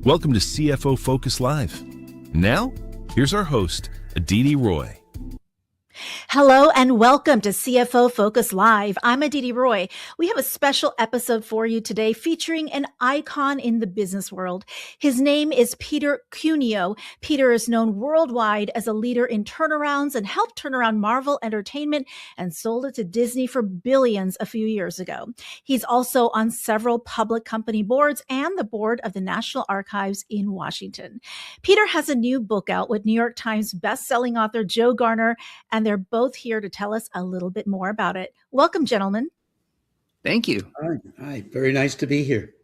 Welcome to CFO Focus Live. Now, here's our host, Aditi Roy. Hello and welcome to CFO Focus Live. I'm Aditi Roy. We have a special episode for you today featuring an icon in the business world. His name is Peter Cuneo. Peter is known worldwide as a leader in turnarounds and helped turn around Marvel Entertainment and sold it to Disney for billions a few years ago. He's also on several public company boards and the board of the National Archives in Washington. Peter has a new book out with New York Times bestselling author Joe Garner, and they're both here to tell us a little bit more about it. Welcome, gentlemen. Thank you. Hi. Very nice to be here.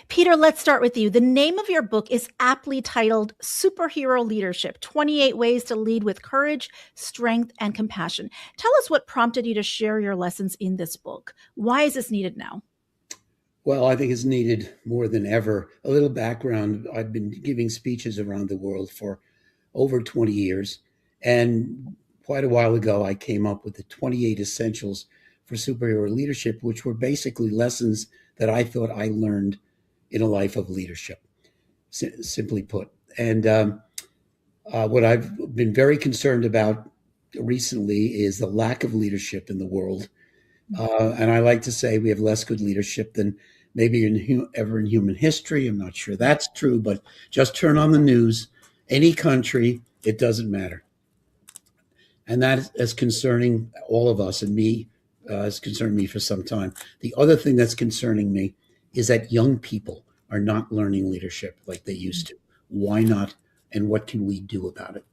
Peter, let's start with you. The name of your book is aptly titled Superhero Leadership, 28 Ways to Lead with Courage, Strength, and Compassion. Tell us what prompted you to share your lessons in this book. Why is this needed now? Well, I think it's needed more than ever. A little background. I've been giving speeches around the world for over 20 years. And quite a while ago, I came up with the 28 essentials for superhero leadership, which were basically lessons that I thought I learned in a life of leadership, simply put. And what I've been very concerned about recently is the lack of leadership in the world. And I like to say we have less good leadership than maybe ever in human history. I'm not sure that's true, but just turn on the news, any country, it doesn't matter. And that is concerning all of us, and me has concerned me for some time. The other thing that's concerning me is that young people are not learning leadership like they used to. Why not? And what can we do about it?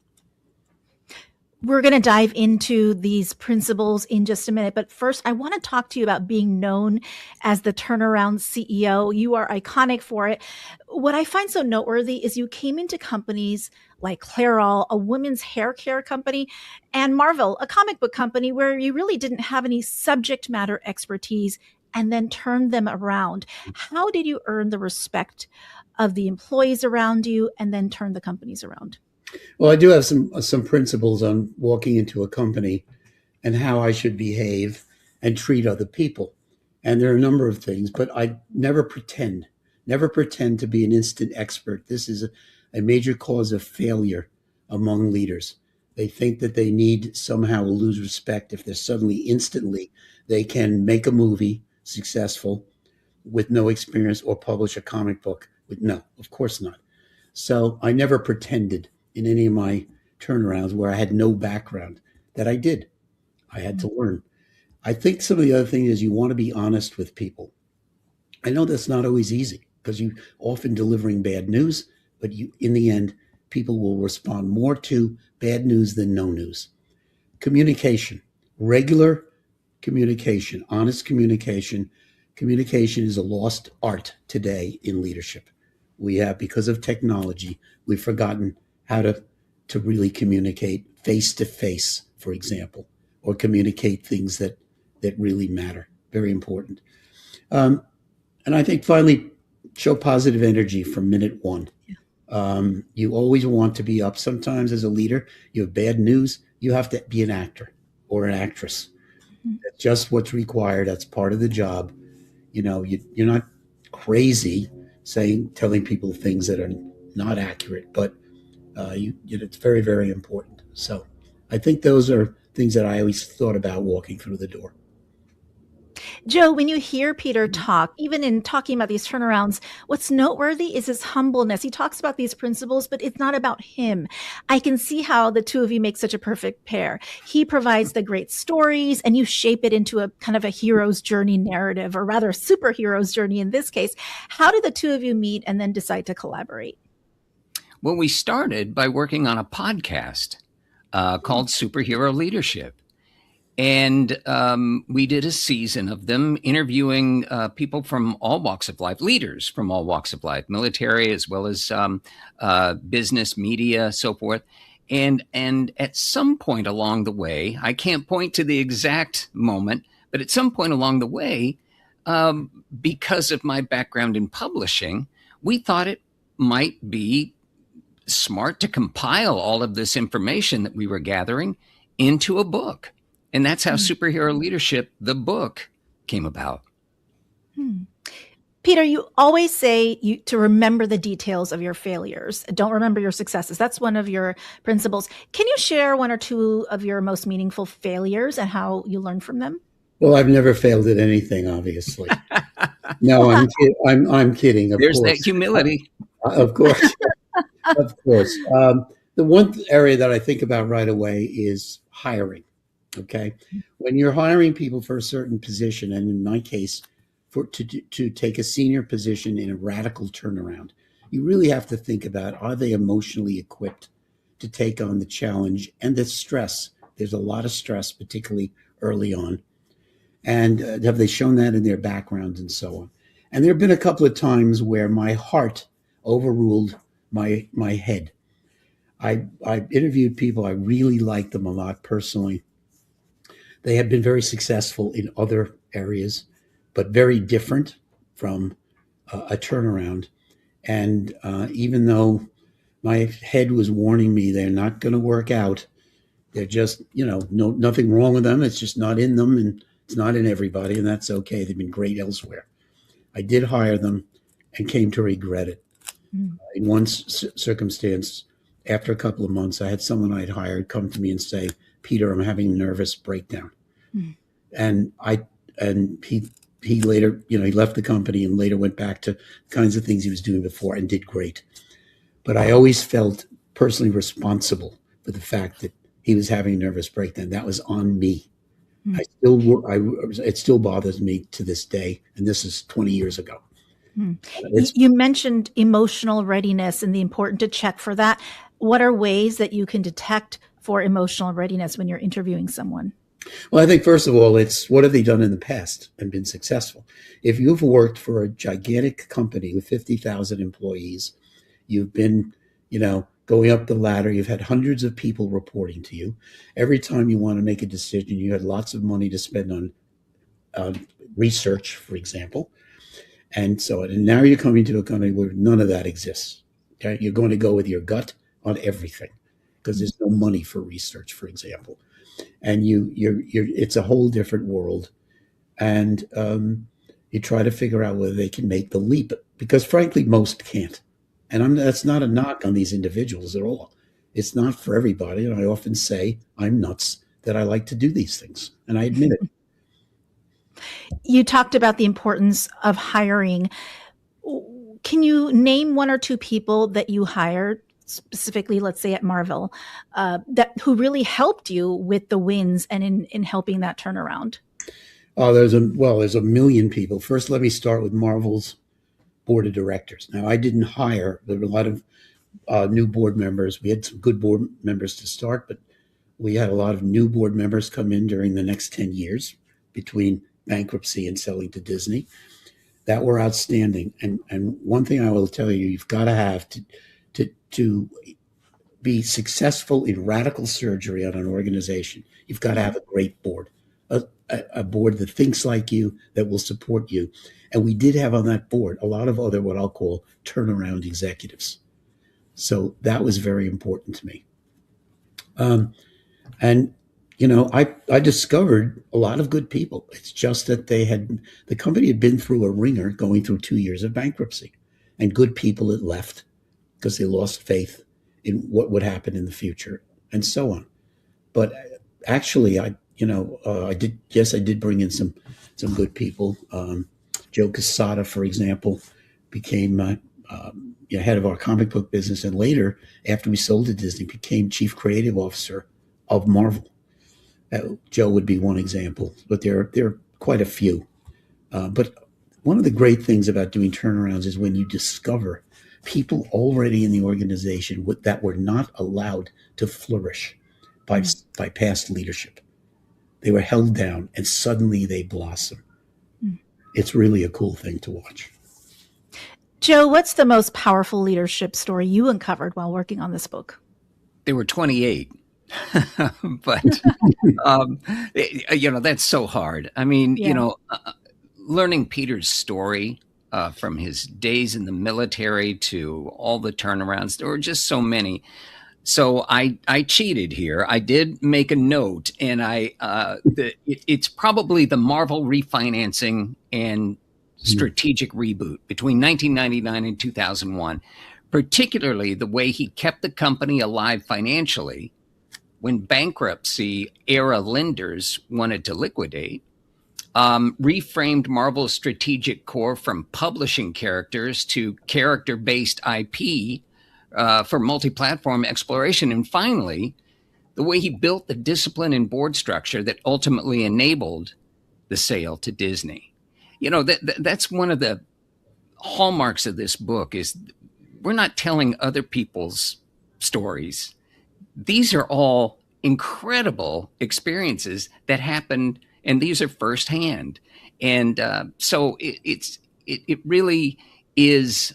We're going to dive into these principles in just a minute. But first, I want to talk to you about being known as the turnaround CEO. You are iconic for it. What I find so noteworthy is you came into companies like Clairol, a women's hair care company, and Marvel, a comic book company where you really didn't have any subject matter expertise, and then turned them around. How did you earn the respect of the employees around you and then turn the companies around? Well, I do have some principles on walking into a company and how I should behave and treat other people. And there are a number of things, but I never pretend to be an instant expert. This is a major cause of failure among leaders. They think that they need somehow lose respect if they're suddenly instantly they can make a movie successful with no experience or publish a comic book with no, of course not. So I never pretended in any of my turnarounds where I had no background that I did. I had to learn. I think some of the other thing is you want to be honest with people. I know that's not always easy because you often delivering bad news, but in the end, people will respond more to bad news than no news. Communication, regular communication, honest communication. Communication is a lost art today in leadership. We have, because of technology, we've forgotten how to really communicate face to face, for example, or communicate things that really matter. Very important. And I think finally, show positive energy from minute one. You always want to be up. Sometimes as a leader, you have bad news. You have to be an actor or an actress. That's just what's required. That's part of the job. You know, you're not crazy telling people things that are not accurate, but it's very, very important. So I think those are things that I always thought about walking through the door. Joe, when you hear Peter talk, even in talking about these turnarounds, what's noteworthy is his humbleness. He talks about these principles, but it's not about him. I can see how the two of you make such a perfect pair. He provides the great stories and you shape it into a kind of a hero's journey narrative, or rather a superhero's journey in this case. How did the two of you meet and then decide to collaborate? Well, we started by working on a podcast called Superhero Leadership. And we did a season of them interviewing people from all walks of life, leaders from all walks of life, military as well as business, media, so forth. And at some point along the way, I can't point to the exact moment, but at some point along the way, because of my background in publishing, we thought it might be smart to compile all of this information that we were gathering into a book. And that's how Superhero Leadership, the book, came about. Peter, you always say to remember the details of your failures. Don't remember your successes. That's one of your principles. Can you share one or two of your most meaningful failures and how you learned from them? Well, I've never failed at anything, obviously. No, I'm kidding. Of There's that course, humility. of course, of course. The one area that I think about right away is hiring. Okay, when you're hiring people for a certain position, and in my case, to take a senior position in a radical turnaround, you really have to think about, are they emotionally equipped to take on the challenge and the stress? There's a lot of stress, particularly early on, and have they shown that in their backgrounds and so on? And there have been a couple of times where my heart overruled my head. I interviewed people. I really liked them a lot personally. They had been very successful in other areas, but very different from a turnaround. And even though my head was warning me they're not going to work out, they're just, nothing wrong with them. It's just not in them, and it's not in everybody, and that's okay. They've been great elsewhere. I did hire them and came to regret it. In one circumstance, after a couple of months, I had someone I'd hired come to me and say, "Peter, I'm having a nervous breakdown." And he later, he left the company and later went back to the kinds of things he was doing before and did great. But I always felt personally responsible for the fact that he was having a nervous breakdown. That was on me. It still bothers me to this day, and this is 20 years ago. You mentioned emotional readiness and the importance to check for that. What are ways that you can detect for emotional readiness when you're interviewing someone? Well, I think first of all, it's what have they done in the past and been successful? If you've worked for a gigantic company with 50,000 employees, you've been, going up the ladder, you've had hundreds of people reporting to you. Every time you want to make a decision, you had lots of money to spend on research, for example. And so, and now you're coming to a company where none of that exists. Okay? You're going to go with your gut on everything because there's no money for research, for example. And it's a whole different world. And you try to figure out whether they can make the leap, because frankly, most can't. And that's not a knock on these individuals at all. It's not for everybody. And I often say I'm nuts that I like to do these things. And I admit it. You talked about the importance of hiring. Can you name one or two people that you hired, specifically, let's say at Marvel, who really helped you with the wins and in helping that turnaround? Oh, there's a million people. First, let me start with Marvel's board of directors. Now, I didn't hire. There were a lot of new board members. We had some good board members to start, but we had a lot of new board members come in during the next 10 years between bankruptcy and selling to Disney that were outstanding. And one thing I will tell you, you've got to have to be successful in radical surgery on an organization. You've got to have a great board, a board that thinks like you, that will support you. And we did have on that board a lot of other, what I'll call turnaround executives. So that was very important to me. I discovered a lot of good people. It's just that the company had been through a ringer going through 2 years of bankruptcy, and good people had left because they lost faith in what would happen in the future and so on. But actually, I did bring in some good people. Joe Quesada, for example, became head of our comic book business, and later, after we sold to Disney, became chief creative officer of Marvel. Joe would be one example, but there are quite a few. But one of the great things about doing turnarounds is when you discover people already in the organization that were not allowed to flourish by past leadership. They were held down, and suddenly they blossom. It's really a cool thing to watch. Joe, what's the most powerful leadership story you uncovered while working on this book? There were 28. But, that's so hard. I mean, learning Peter's story from his days in the military to all the turnarounds, there were just so many. So I cheated here. I did make a note, and it's probably the Marvel refinancing and strategic reboot between 1999 and 2001, particularly the way he kept the company alive financially when bankruptcy era lenders wanted to liquidate, reframed Marvel's strategic core from publishing characters to character-based IP for multi-platform exploration, and finally, the way he built the discipline and board structure that ultimately enabled the sale to Disney. You know, that's one of the hallmarks of this book is we're not telling other people's stories. These are all incredible experiences that happened, and these are firsthand. And so it really is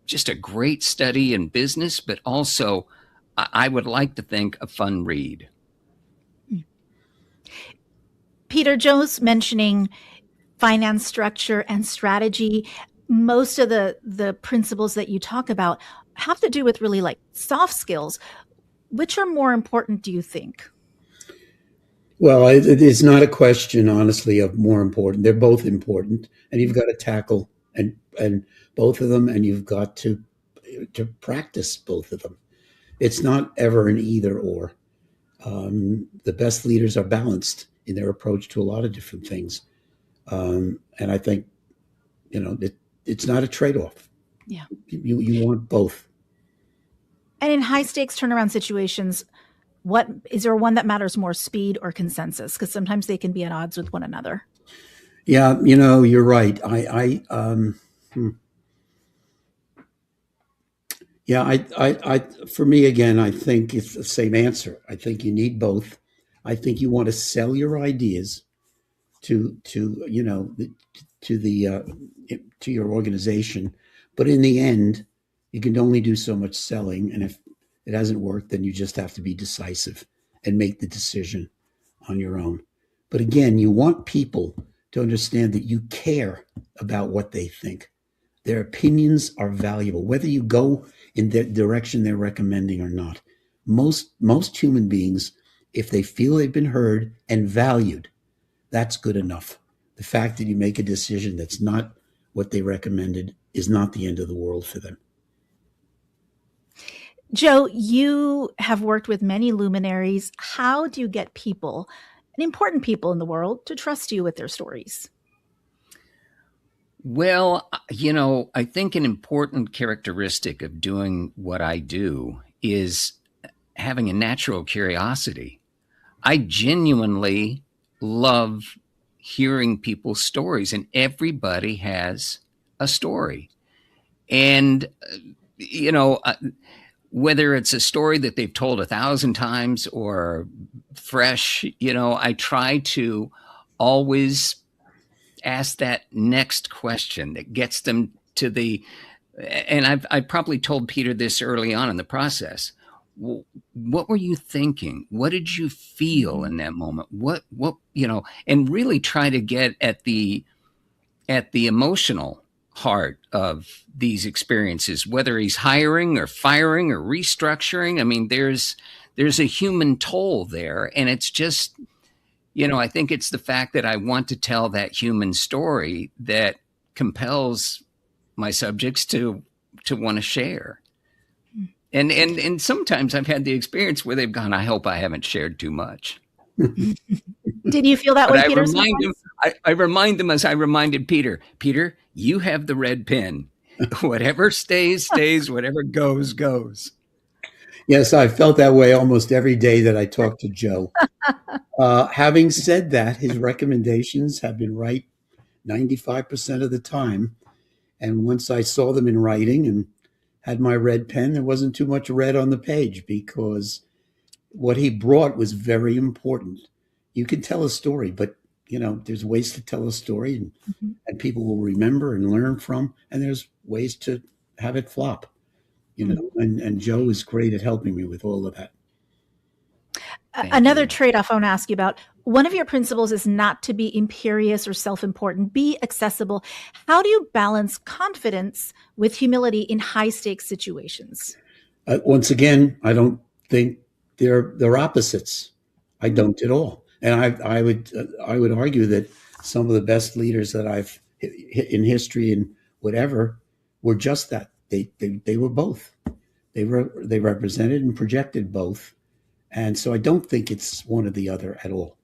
just a great study in business, but also I would like to think a fun read. Peter, Joe's mentioning finance structure and strategy. Most of the principles that you talk about have to do with really like soft skills. Which are more important, do you think? Well, it's not a question, honestly, of more important. They're both important, and you've got to tackle and both of them, and you've got to practice both of them. It's not ever an either or. The best leaders are balanced in their approach to a lot of different things, and I think it's not a trade-off. Yeah, you want both. And in high stakes turnaround situations, what is there one that matters more, speed or consensus? Because sometimes they can be at odds with one another. Yeah, you're right. For me, again, I think it's the same answer. I think you need both. I think you want to sell your ideas to your organization, but in the end, you can only do so much selling. And if it hasn't worked, then you just have to be decisive and make the decision on your own. But again, you want people to understand that you care about what they think. Their opinions are valuable, whether you go in the direction they're recommending or not. Most human beings, if they feel they've been heard and valued, that's good enough. The fact that you make a decision that's not what they recommended is not the end of the world for them. Joe, you have worked with many luminaries. How do you get people, and important people in the world, to trust you with their stories? Well, I think an important characteristic of doing what I do is having a natural curiosity. I genuinely love hearing people's stories, and everybody has a story. And, whether it's a story that they've told 1,000 times or fresh, I try to always ask that next question that gets them to and I've probably told Peter this early on in the process. What were you thinking? What did you feel in that moment? What, and really try to get at the emotional heart of these experiences, whether he's hiring or firing or restructuring. I mean, there's a human toll there. And it's just, I think it's the fact that I want to tell that human story that compels my subjects to want to share. And sometimes I've had the experience where they've gone, I hope I haven't shared too much. Did you feel that way, Peter? I remind them as I reminded Peter, you have the red pen. Whatever stays, stays. Whatever goes, goes. Yes, I felt that way almost every day that I talked to Joe. Having said that, his recommendations have been right 95% of the time. And once I saw them in writing and had my red pen, there wasn't too much red on the page because what he brought was very important. You can tell a story, but there's ways to tell a story and people will remember and learn from, and there's ways to have it flop, and Joe is great at helping me with all of that. Another trade-off I want to ask you about. One of your principles is not to be imperious or self-important, be accessible. How do you balance confidence with humility in high-stakes situations? Once again, I don't think they're opposites. I don't at all. And I would argue that some of the best leaders that I've in history and whatever were just that. They were both. They represented and projected both. And so I don't think it's one or the other at all.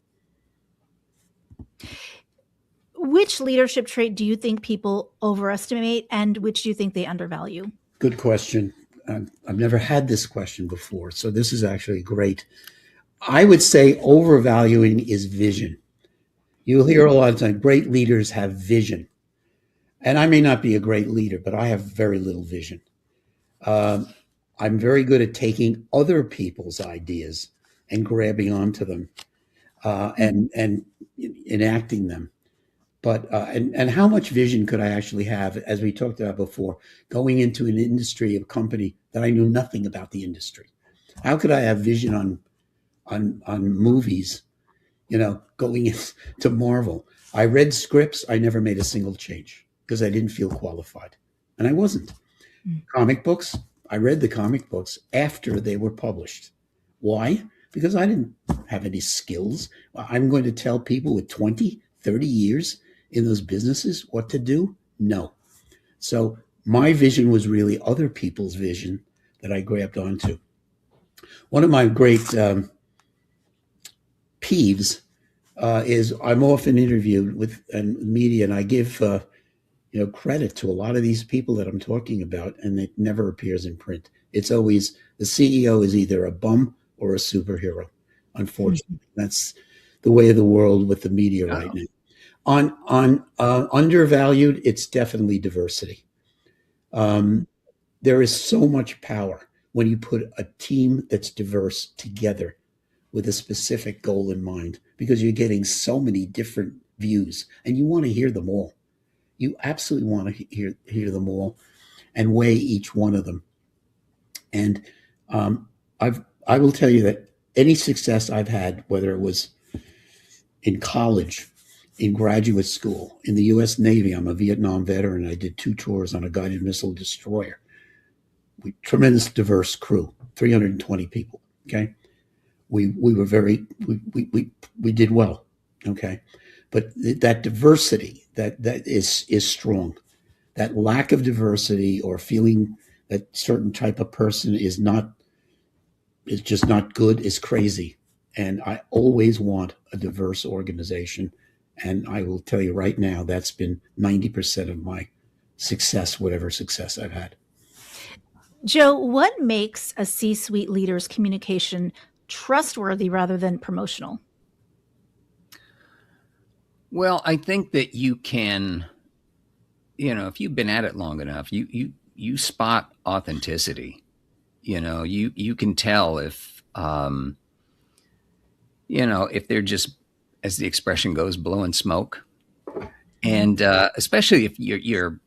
Which leadership trait do you think people overestimate and which do you think they undervalue? Good question. I've never had this question before, so this is actually great. I would say overvaluing is vision. You'll hear a lot of times, great leaders have vision. And I may not be a great leader, but I have very little vision. I'm very good at taking other people's ideas and grabbing onto them and enacting them. But and how much vision could I actually have, as we talked about before, going into an industry, a company that I knew nothing about the industry? How could I have vision on movies? Going into Marvel, I read scripts. I never made a single change because I didn't feel qualified, and I wasn't. Comic books, I read the comic books after they were published. Why? Because I didn't have any skills. I'm going to tell people with 20, 30 years in those businesses what to do? No. So my vision was really other people's vision that I grabbed onto. One of my great peeves is I'm often interviewed with media, and I give credit to a lot of these people that I'm talking about, and it never appears in print. It's always the CEO is either a bum or a superhero. Unfortunately, that's the way of the world with the media right now. On undervalued, it's definitely diversity. There is so much power when you put a team that's diverse together with a specific goal in mind, because you're getting so many different views and you want to hear them all. You absolutely want to hear them all and weigh each one of them. And I will tell you that any success I've had, whether it was in college, in graduate school, in the U.S. Navy, I'm a Vietnam veteran. I did 2 tours on a guided missile destroyer. Tremendous diverse crew, 320 people. Okay, we did well. Okay, but that diversity that is strong. That lack of diversity or feeling that certain type of person is just not good is crazy. And I always want a diverse organization. And I will tell you right now, that's been 90% of my success, whatever success I've had. Joe, what makes a C-suite leader's communication trustworthy rather than promotional? Well, I think that you can, if you've been at it long enough, you spot authenticity. You can tell if if they're just, as the expression goes, blowing smoke. And especially if you're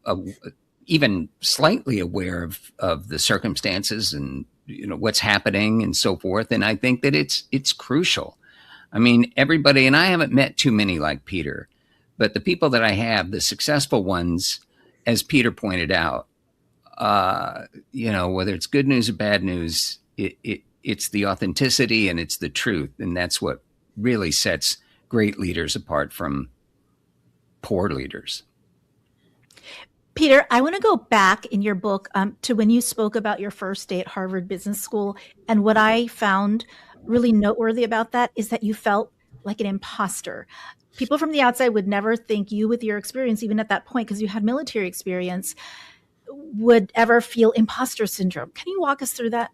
even slightly aware of the circumstances and what's happening and so forth. And I think that it's crucial. I mean, everybody, and I haven't met too many like Peter, but the people that I have, the successful ones, as Peter pointed out, whether it's good news or bad news, it's the authenticity and it's the truth. And that's what really sets great leaders apart from poor leaders. Peter, I want to go back in your book to when you spoke about your first day at Harvard Business School. And what I found really noteworthy about that is that you felt like an imposter. People from the outside would never think you, with your experience, even at that point, because you had military experience, would ever feel imposter syndrome. Can you walk us through that?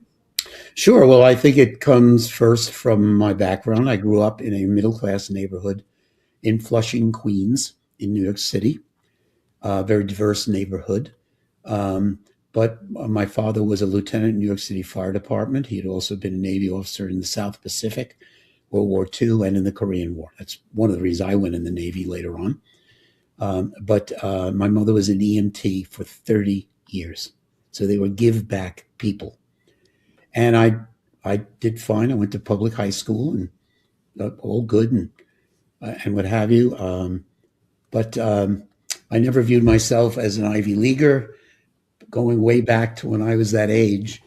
Sure. Well, I think it comes first from my background. I grew up in a middle-class neighborhood in Flushing, Queens, in New York City. Very diverse neighborhood. But my father was a lieutenant in New York City Fire Department. He had also been a Navy officer in the South Pacific, World War II, and in the Korean War. That's one of the reasons I went in the Navy later on. But my mother was an EMT for 30 years. So they were give back people. And I did fine. I went to public high school and all good and what have you. But I never viewed myself as an Ivy Leaguer. Going way back to when I was that age,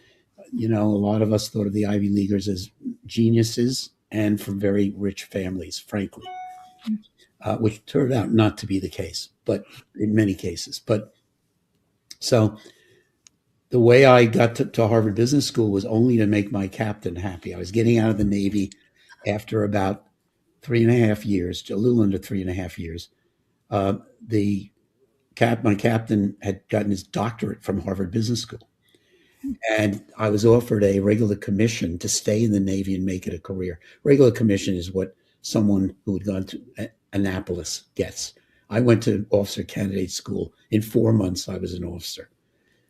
a lot of us thought of the Ivy Leaguers as geniuses and from very rich families, frankly. which turned out not to be the case, but in many cases. But so the way I got to Harvard Business School was only to make my captain happy. I was getting out of the Navy after about 3.5 years, a little under 3.5 years. The my captain had gotten his doctorate from Harvard Business School. And I was offered a regular commission to stay in the Navy and make it a career. Regular commission is what someone who had gone to Annapolis gets. I went to officer candidate school. In 4 months, I was an officer.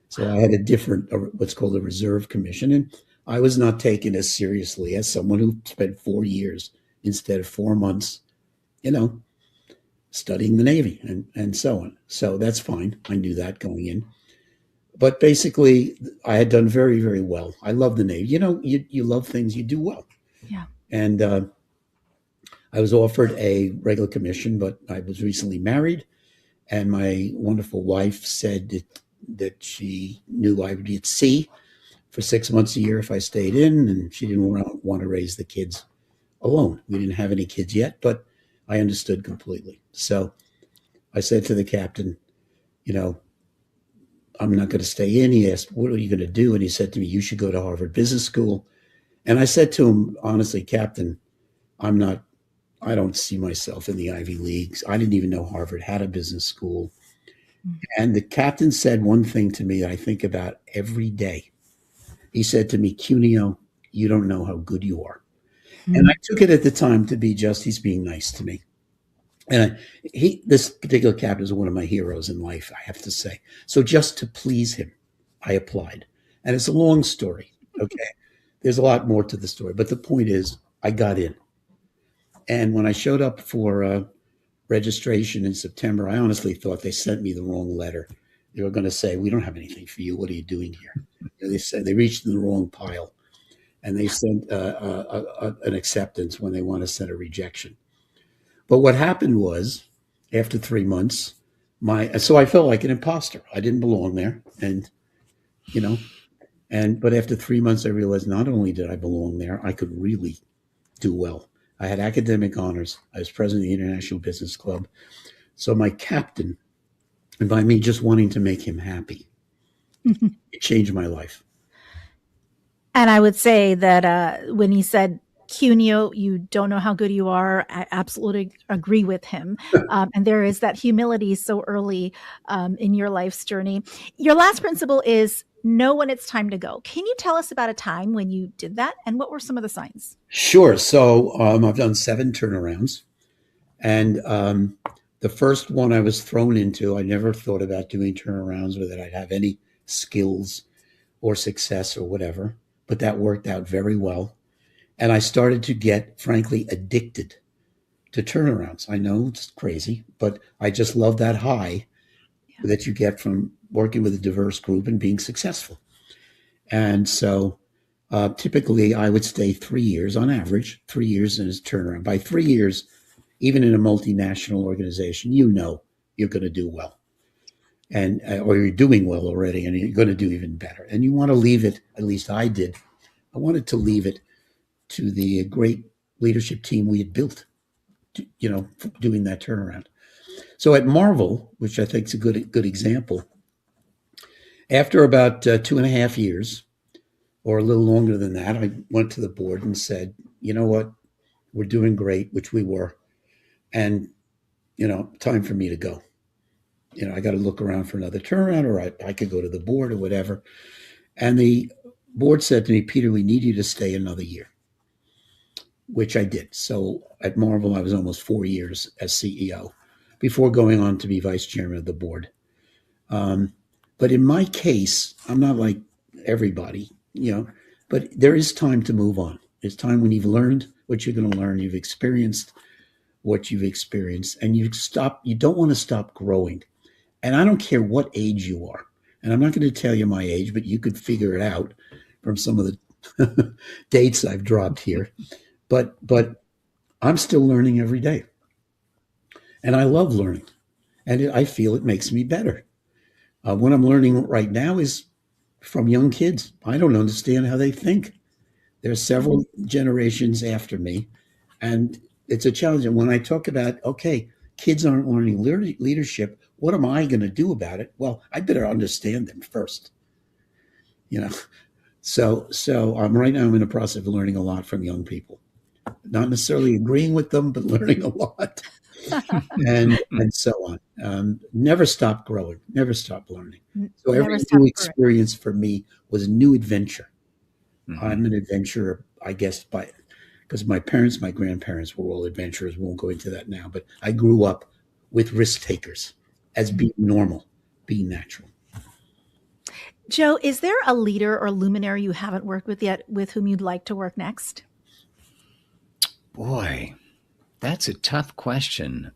So I had a different, what's called a reserve commission. And I was not taken as seriously as someone who spent 4 years instead of 4 months, studying the Navy and so on. So that's fine. I knew that going in. But basically, I had done very, very well. I love the Navy. You love things, you do well. Yeah. And I was offered a regular commission, but I was recently married. And my wonderful wife said that she knew I would be at sea for 6 months a year if I stayed in. And she didn't want to raise the kids alone. We didn't have any kids yet, but I understood completely. So I said to the captain, I'm not going to stay in. He asked, what are you going to do? And he said to me, you should go to Harvard Business School. And I said to him, honestly, Captain, I don't see myself in the Ivy Leagues. I didn't even know Harvard had a business school. Mm-hmm. And the captain said one thing to me that I think about every day. He said to me, Cuneo, you don't know how good you are. Mm-hmm. And I took it at the time to be just, he's being nice to me. And this particular captain is one of my heroes in life, I have to say. So just to please him, I applied. And it's a long story, okay? There's a lot more to the story. But the point is, I got in. And when I showed up for registration in September, I honestly thought they sent me the wrong letter. They were going to say, we don't have anything for you. What are you doing here? They said they reached in the wrong pile. And they sent an acceptance when they want to send a rejection. But what happened was, after 3 months, so I felt like an imposter. I didn't belong there, but after 3 months, I realized not only did I belong there, I could really do well. I had academic honors. I was president of the International Business Club. So my captain, and by me just wanting to make him happy, it changed my life. And I would say that when he said, Cuneo, you don't know how good you are. I absolutely agree with him. And there is that humility so early in your life's journey. Your last principle is know when it's time to go. Can you tell us about a time when you did that? And what were some of the signs? Sure. So I've done 7 turnarounds. And the first one I was thrown into, I never thought about doing turnarounds or that I'd have any skills or success or whatever. But that worked out very well. And I started to get, frankly, addicted to turnarounds. I know it's crazy, but I just love that high that you get from working with a diverse group and being successful. And so typically I would stay 3 years on average, 3 years in a turnaround. By 3 years, even in a multinational organization, you're going to do well. And or you're doing well already, and you're going to do even better. And you want to leave it, at least I did. I wanted to leave it to the great leadership team we had built, doing that turnaround. So at Marvel, which I think is a good example, after about 2.5 years, or a little longer than that, I went to the board and said, you know what, we're doing great, which we were, and, time for me to go. I got to look around for another turnaround, or I could go to the board or whatever. And the board said to me, Peter, we need you to stay another year, which I did. So at Marvel, I was almost 4 years as CEO before going on to be vice chairman of the board. But in my case, I'm not like everybody, but there is time to move on. There's time when you've learned what you're going to learn, you've experienced what you've experienced, and you don't want to stop growing. And I don't care what age you are. And I'm not going to tell you my age, but you could figure it out from some of the dates I've dropped here. But I'm still learning every day. And I love learning. And I feel it makes me better. What I'm learning right now is from young kids. I don't understand how they think. There are several generations after me. And it's a challenge. And when I talk about, okay, kids aren't learning leadership. What am I going to do about it? Well, I better understand them first. You know, so right now I'm in the process of learning a lot from young people, not necessarily agreeing with them, but learning a lot, and so on. Never stop growing, never stop learning. So Never every stop new growing. experience for me was a new adventure. Mhm. I'm an adventurer, I guess, because my grandparents were all adventurers. We won't go into that now, but I grew up with risk takers as being normal, being natural. Joe, is there a leader or luminary you haven't worked with yet with whom you'd like to work next? Boy, that's a tough question.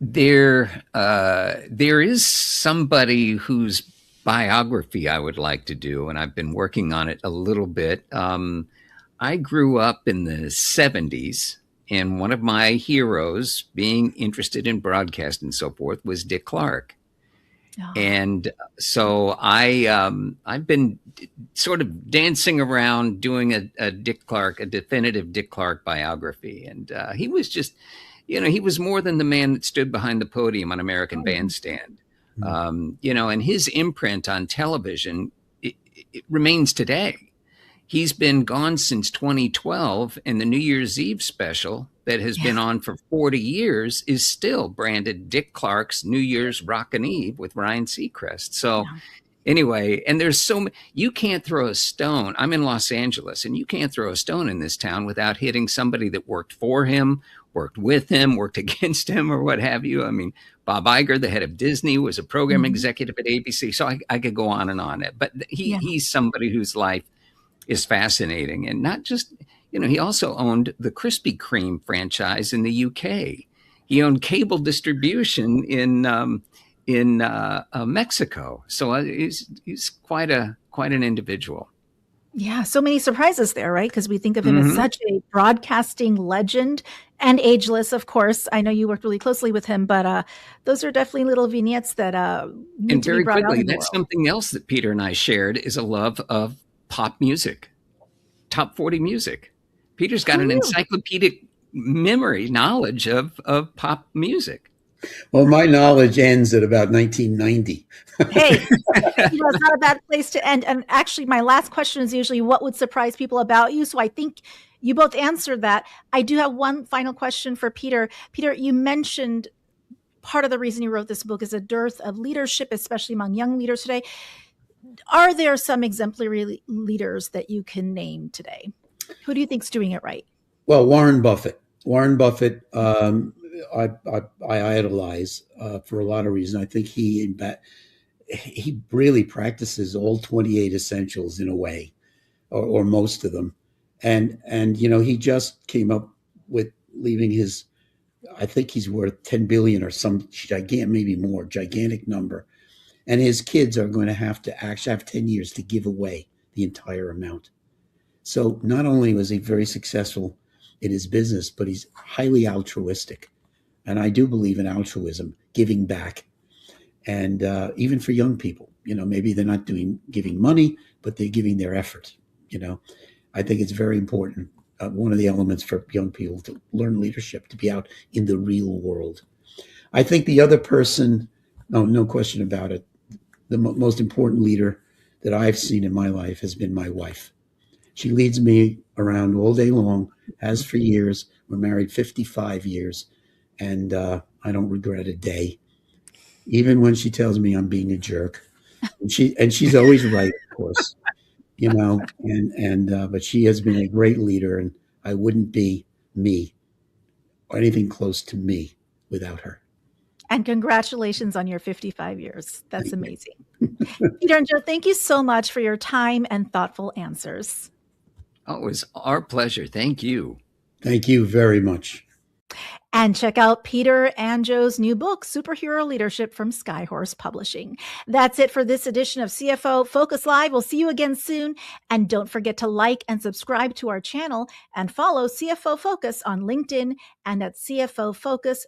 There is somebody whose biography I would like to do, and I've been working on it a little bit. I grew up in the 70s, and one of my heroes, being interested in broadcast and so forth, was Dick Clark. Oh, And so I've been sort of dancing around doing a definitive Dick Clark biography. And he was just, he was more than the man that stood behind the podium on American Bandstand. And his imprint on television, it remains today. He's been gone since 2012, and the New Year's Eve special that has been on for 40 years is still branded Dick Clark's New Year's Rockin' Eve with Ryan Seacrest. So anyway, and there's you can't throw a stone. I'm in Los Angeles, and you can't throw a stone in this town without hitting somebody that worked for him, worked with him, worked against him, or what have you. I mean, Bob Iger, the head of Disney, was a program executive at ABC. So I could go on and on. But he's somebody whose life is fascinating. And not just, he also owned the Krispy Kreme franchise in the UK. He owned cable distribution in Mexico. So he's quite an individual. Yeah, so many surprises there, right? Because we think of him as such a broadcasting legend and ageless, of course. I know you worked really closely with him, but those are definitely little vignettes that need And to be very brought out quickly, in the that's world. something else that Peter and I shared, is a love of pop music, top 40 music. Peter's got an encyclopedic knowledge of pop music. Well, my knowledge ends at about 1990. Hey, it's not a bad place to end. And actually, my last question is usually what would surprise people about you? So I think you both answered that. I do have one final question for Peter. Peter, you mentioned part of the reason you wrote this book is a dearth of leadership, especially among young leaders today. Are there some exemplary leaders that you can name today? Who do you think's doing it right? Well, Warren Buffett. I idolize for a lot of reasons. I think he really practices all 28 essentials in a way, or most of them. And he just came up with leaving his, I think he's worth 10 billion or some gigantic number. And his kids are going to have to actually have 10 years to give away the entire amount. So not only was he very successful in his business, but he's highly altruistic. And I do believe in altruism, giving back. And even for young people, maybe they're not giving money, but they're giving their effort. I think it's very important. One of the elements for young people to learn leadership, to be out in the real world. I think the other person, no question about it, the most important leader that I've seen in my life has been my wife. She leads me around all day long, has for years. We're married 55 years, and I don't regret a day, even when she tells me I'm being a jerk. And she's always right, of course, but she has been a great leader, and I wouldn't be me or anything close to me without her. And congratulations on your 55 years. That's amazing. Peter and Joe, thank you so much for your time and thoughtful answers. Oh, it was our pleasure. Thank you. Thank you very much. And check out Peter and Joe's new book, Superhero Leadership, from Skyhorse Publishing. That's it for this edition of CFO Focus Live. We'll see you again soon. And don't forget to like and subscribe to our channel and follow CFO Focus on LinkedIn and at cfofocus.com.